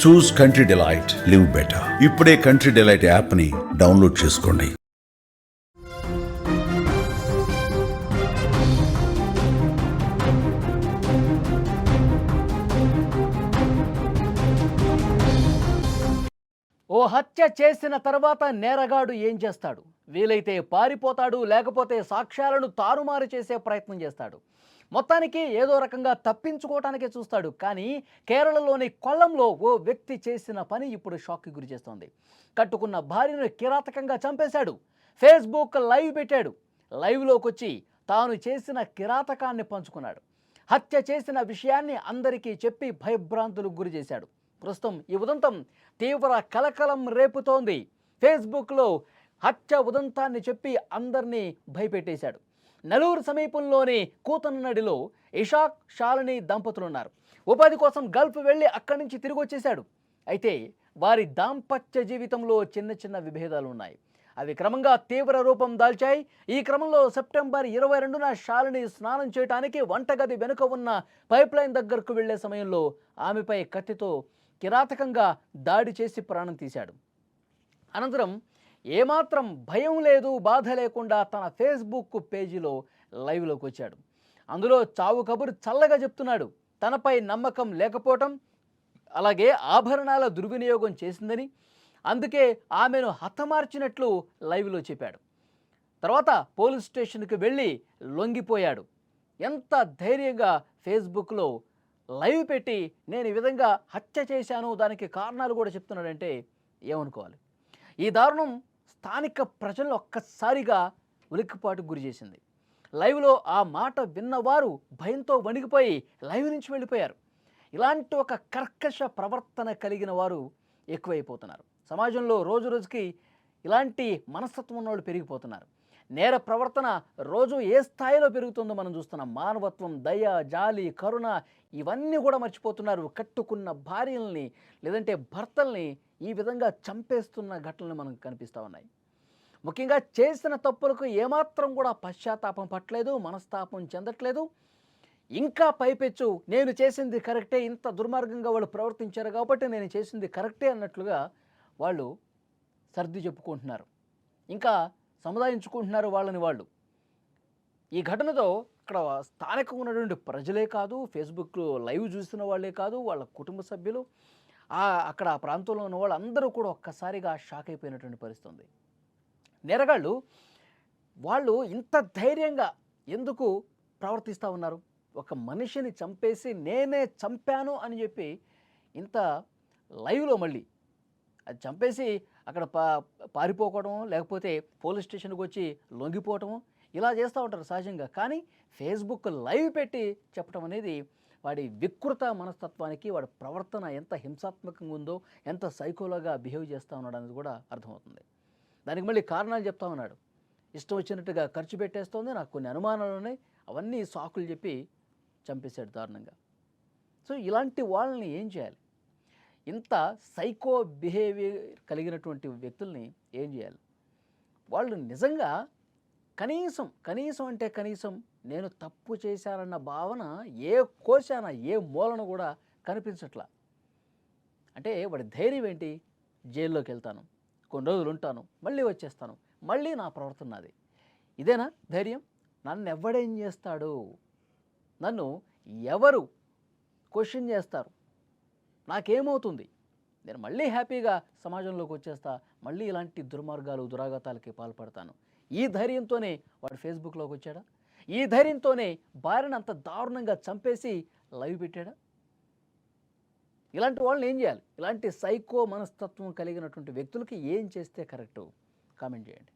చూస్ country delight, live better. ఇప్పుడే country delight app ని download చేసుకోండి. ఓ హత్య చేసిన తర్వాత నేరగాడు ఏం చేస్తాడు? వీలైతే పారిపోతాడు, లేకపోతే సాక్ష్యాలను తారుమారు చేసే ప్రయత్నం చేస్తాడు. మొత్తానికి ఏదో రకంగా తప్పించుకోవటానికే చూస్తాడు. కానీ కేరళలోని కొల్లంలో ఓ వ్యక్తి చేసిన పని ఇప్పుడు షాక్కి గురి చేస్తోంది. కట్టుకున్న భార్యను కిరాతకంగా చంపేశాడు. ఫేస్బుక్ లైవ్ పెట్టాడు. లైవ్లోకి వచ్చి తాను చేసిన కిరాతకాన్ని పంచుకున్నాడు. హత్య చేసిన విషయాన్ని అందరికీ చెప్పి భయభ్రాంతులకు గురి చేశాడు. ప్రస్తుతం ఈ ఉదంతం తీవ్ర కలకలం రేపుతోంది. ఫేస్బుక్లో హత్య ఉదంతాన్ని చెప్పి అందరినీ భయపెట్టేశాడు. నెల్లూరు సమీపంలోని కూతన్నడిలో ఇషాక్, శాలిని దంపతులున్నారు. ఉపాధి కోసం గల్ఫ్ వెళ్ళి అక్కడి నుంచి తిరిగి వచ్చేశాడు. అయితే వారి దాంపత్య జీవితంలో చిన్న చిన్న విభేదాలు ఉన్నాయి. అవి క్రమంగా తీవ్ర రూపం దాల్చాయి. ఈ క్రమంలో సెప్టెంబర్ 22న శాలిని స్నానం చేయడానికి వంటగది వెనుక ఉన్న పైప్ లైన్ దగ్గరకు వెళ్లే సమయంలో ఆమెపై కత్తితో కిరాతకంగా దాడి చేసి ప్రాణం తీశాడు. అనంతరం ఏమాత్రం భయం లేదు, బాధ లేకుండా తన ఫేస్బుక్ పేజీలో లైవ్లోకి వచ్చాడు. అందులో చావు కబురు చల్లగా చెప్తున్నాడు. తనపై నమ్మకం లేకపోవటం, అలాగే ఆభరణాల దుర్వినియోగం చేసిందని, అందుకే ఆమెను హతమార్చినట్లు లైవ్లో చెప్పాడు. తర్వాత పోలీస్ స్టేషన్కి వెళ్ళి లొంగిపోయాడు. ఎంత ధైర్యంగా ఫేస్బుక్లో లైవ్ పెట్టి నేను ఈ విధంగా హత్య చేశాను, దానికి కారణాలు కూడా చెప్తున్నాడంటే ఏమనుకోవాలి? ఈ దారుణం స్థానిక ప్రజలను ఒక్కసారిగా ఉలిక్కిపాటుకు గురి చేసింది. లైవ్లో ఆ మాట విన్నవారు భయంతో వణికిపోయి లైవ్ నుంచి వెళ్ళిపోయారు. ఇలాంటి ఒక కర్కశ ప్రవర్తన కలిగిన వారు ఎక్కువైపోతున్నారు. సమాజంలో రోజు రోజుకి ఇలాంటి మనస్తత్వం ఉన్న వాళ్ళు పెరిగిపోతున్నారు. నేర ప్రవర్తన రోజు ఏ స్థాయిలో పెరుగుతుందో మనం చూస్తున్నాం. మానవత్వం, దయ, జాలి, కరుణ ఇవన్నీ కూడా మర్చిపోతున్నారు. కట్టుకున్న భార్యల్ని లేదంటే భర్తల్ని ఈ విధంగా చంపేస్తున్న ఘటనలు మనకు కనిపిస్తూ ఉన్నాయి. ముఖ్యంగా చేసిన తప్పులకు ఏమాత్రం కూడా పశ్చాత్తాపం పట్టలేదు, మనస్తాపం చెందట్లేదు. ఇంకా పైపెచ్చు నేను చేసింది కరెక్టే, ఇంత దుర్మార్గంగా వాళ్ళు ప్రవర్తించారు కాబట్టి నేను చేసింది కరెక్టే అన్నట్లుగా వాళ్ళు సర్ది చెప్పుకుంటున్నారు. ఇంకా సముదాయించుకుంటున్నారు వాళ్ళని వాళ్ళు. ఈ ఘటనతో అక్కడ స్థానికంగా ఉన్నటువంటి ప్రజలే కాదు, ఫేస్బుక్లో లైవ్ చూసిన వాళ్ళే కాదు, వాళ్ళ కుటుంబ సభ్యులు, అక్కడ ఆ ప్రాంతంలో ఉన్న వాళ్ళందరూ కూడా ఒక్కసారిగా షాక్ అయిపోయినటువంటి పరిస్థితి ఉంది. నేరగాళ్ళు వాళ్ళు ఇంత ధైర్యంగా ఎందుకు ప్రవర్తిస్తూ ఉన్నారు? ఒక మనిషిని చంపేసి నేనే చంపాను అని చెప్పి ఇంత లైవ్లో మళ్ళీ అది చంపేసి అక్కడ పారిపోవడం, లేకపోతే పోలీస్ స్టేషన్కి వచ్చి లొంగిపోవటము ఇలా చేస్తూ ఉంటారు సహజంగా. కానీ ఫేస్బుక్ లైవ్ పెట్టి చెప్పడం అనేది వాడి వికృత మనస్తత్వానికి, వాడి ప్రవర్తన ఎంత హింసాత్మకంగా ఉందో, ఎంత సైకోలాగా బిహేవ్ చేస్తూ ఉన్నాడు అనేది కూడా అర్థమవుతుంది. దానికి మళ్ళీ కారణాలు చెప్తా ఉన్నాడు. ఇష్టం వచ్చినట్టుగా ఖర్చు పెట్టేస్తోంది, నాకు కొన్ని అనుమానాలు ఉన్నాయి, అవన్నీ సాకులు చెప్పి చంపేశాడు దారుణంగా. సో ఇలాంటి వాళ్ళని ఏం చేయాలి? ఇంత సైకో బిహేవియర్ కలిగినటువంటి వ్యక్తుల్ని ఏం చేయాలి? వాళ్ళు నిజంగా కనీసం అంటే కనీసం నేను తప్పు చేశానన్న భావన ఏ కోశాన, ఏ మూలన కూడా కనిపించట్లా. అంటే వాడి ధైర్యం ఏంటి? జైల్లోకి వెళ్తాను, కొన్ని రోజులు ఉంటాను, మళ్ళీ వచ్చేస్తాను, మళ్ళీ నా ప్రవర్తన నాది. ఇదేనా ధైర్యం? నన్ను ఎవడేం చేస్తాడు? నన్ను ఎవరు క్వశ్చన్ చేస్తారు? నాకేమవుతుంది? నేను మళ్ళీ హ్యాపీగా సమాజంలోకి వచ్చేస్తా, మళ్ళీ ఇలాంటి దుర్మార్గాలు, దురాఘాతాలకి పాల్పడతాను. ఈ ధైర్యంతోనే వాడు ఫేస్బుక్లోకి వచ్చాడా? ఈ ధైర్యంతోనే భార్యను అంత దారుణంగా చంపేసి లైవ్ పెట్టాడా? ఇలాంటి వాళ్ళని ఏం చేయాలి? ఇలాంటి సైకో మనస్తత్వం కలిగినటువంటి వ్యక్తులకి ఏం చేస్తే కరెక్టు? కామెంట్ చేయండి.